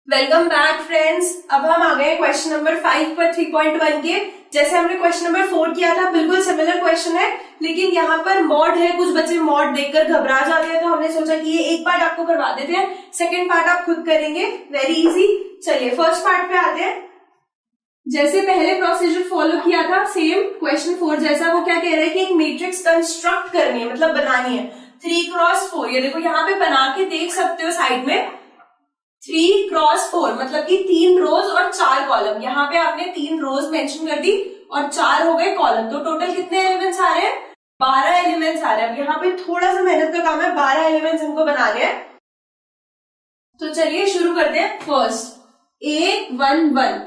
Welcome back friends. अब हम आ गए क्वेश्चन नंबर 5 पर 3.1 के। जैसे हमने क्वेश्चन नंबर 4 किया था, बिल्कुल सिमिलर क्वेश्चन है, लेकिन यहाँ पर मॉड है। कुछ बच्चे मॉड देखकर घबरा जाते हैं, तो हमने सोचा कि ये एक पार्ट आपको करवा देते हैं, सेकंड पार्ट आप खुद करेंगे। Very easy. चलिए फर्स्ट पार्ट पे आते हैं। जैसे पहले प्रोसीजर फॉलो किया था, सेम क्वेश्चन 4 जैसा। वो क्या कह रहे हैं कि एक मैट्रिक्स कंस्ट्रक्ट करनी है, मतलब बनानी है 3x4। ये देखो यहाँ पे बना के देख सकते हो साइड में 3x4, मतलब कि 3 रोज और 4 कॉलम। यहाँ पे आपने 3 रोज मेंशन कर दी और 4 हो गए कॉलम, तो टोटल कितने एलिमेंट्स आ रहे हैं? 12 एलिमेंट्स आ रहे हैं। अब यहाँ पे थोड़ा सा मेहनत का काम है, 12 एलिमेंट्स हमको बनाने हैं। तो चलिए शुरू करते हैं। फर्स्ट A11,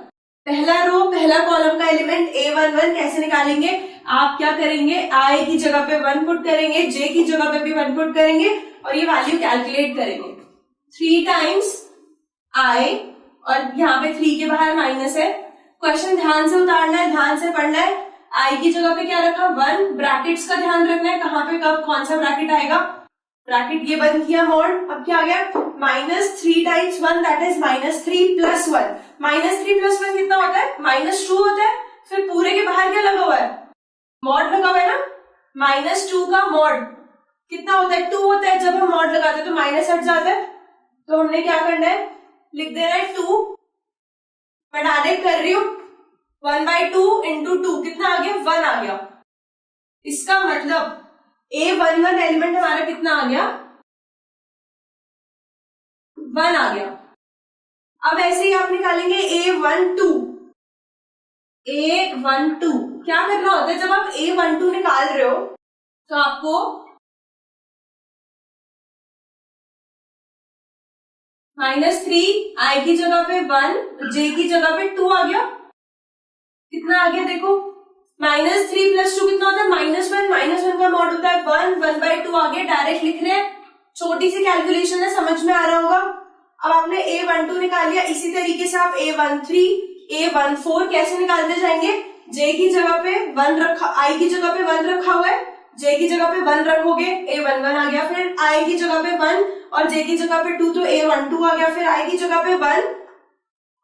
पहला रो पहला कॉलम का एलिमेंट A11 कैसे निकालेंगे? आप क्या करेंगे, I की जगह पे 1 पुट करेंगे, J की जगह पे भी 1 पुट करेंगे और ये वैल्यू कैलकुलेट करेंगे। 3 टाइम्स I, और यहाँ पे 3 के बाहर माइनस है। क्वेश्चन ध्यान से उतारना है, ध्यान से पढ़ना है। I की जगह पे क्या रखा? 1। ब्रैकेट्स का ध्यान रखना है, कहाँ पे कब कौन सा ब्रैकेट आएगा। ब्रैकेट ये बंद किया, मॉड। अब क्या आ गया? -3 times 1, that is -3 plus 1। -3 plus 1 कितना होता है? -2 होता है। फिर पूरे के बाहर क्या लगा हुआ है? मॉड लगा हुआ है ना। -2 का मॉड कितना होता है? 2 होता है। जब हम मॉड लगाते हैं तो माइनस हट जाता है, तो हमने क्या करना है, लिख देना है 2। मैं डायरेक्ट कर रही हूं, 1/2 इंटू 2 कितना आ गया? 1 आ गया। इसका मतलब A11 एलिमेंट हमारा कितना आ गया? 1 आ गया। अब ऐसे ही आप निकालेंगे A12। A12 क्या करना होता है, जब आप A12 निकाल रहे हो तो आपको -3, I की जगह पे 1, J की जगह पे 2 आ गया। कितना आ गया देखो, -3 प्लस 2 कितना होता है? -1। -1 का मॉड होता है 1, 1/2 आ गया। डायरेक्ट लिख रहे हैं, छोटी सी कैलकुलेशन है, समझ में आ रहा होगा। अब आपने A12 निकाल लिया, इसी तरीके से आप A13, A14 कैसे निकालते जाएंगे? J की जगह पे 1 रखा, I की जगह पे 1 रखा हुआ है, J की जगह पे 1 रखोगे, A11 आ गया। फिर I की जगह पे 1 और J की जगह पे 2, तो A12 आ गया। फिर I की जगह पे 1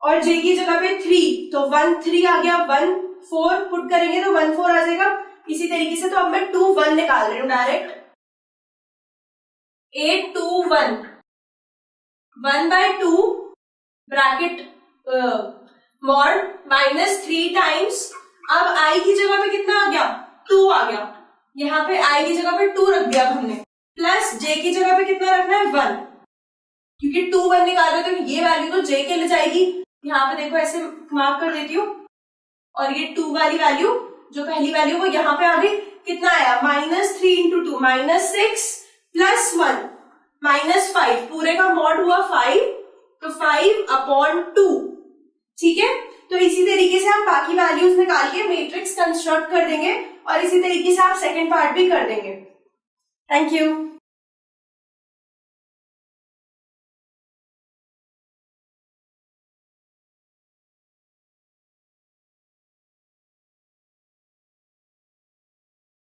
और J की जगह पे 3, तो 1 3 आ गया। 1 4 पुट करेंगे तो 1 4 आ जाएगा। इसी तरीके से तो अब मैं 2 1 निकाल रही हूँ direct. A21 1/2 bracket mod -3 times. अब I की जगह पे कितना आ गया? 2 आ गया। यहाँ पे I की जगह पे 2 रख दिया हमने, प्लस J की जगह पे कितना रखना है? 1, क्योंकि 2 1 निकाल रहे तो ये वैल्यू तो J के लिए जाएगी। यहाँ पे देखो ऐसे मार्क कर देती हूँ, और ये 2 वाली वैल्यू जो पहली वैल्यू वो यहाँ पे आ गई। कितना आया? -3 इंटू 2 -6 प्लस 1 -5, पूरे का मॉड हुआ 5, तो 5/2। ठीक है, तो इसी तरीके से हम बाकी वैल्यूज निकाल के मैट्रिक्स कंस्ट्रक्ट कर देंगे और इसी तरीके से आप सेकंड पार्ट भी कर देंगे। Thank you.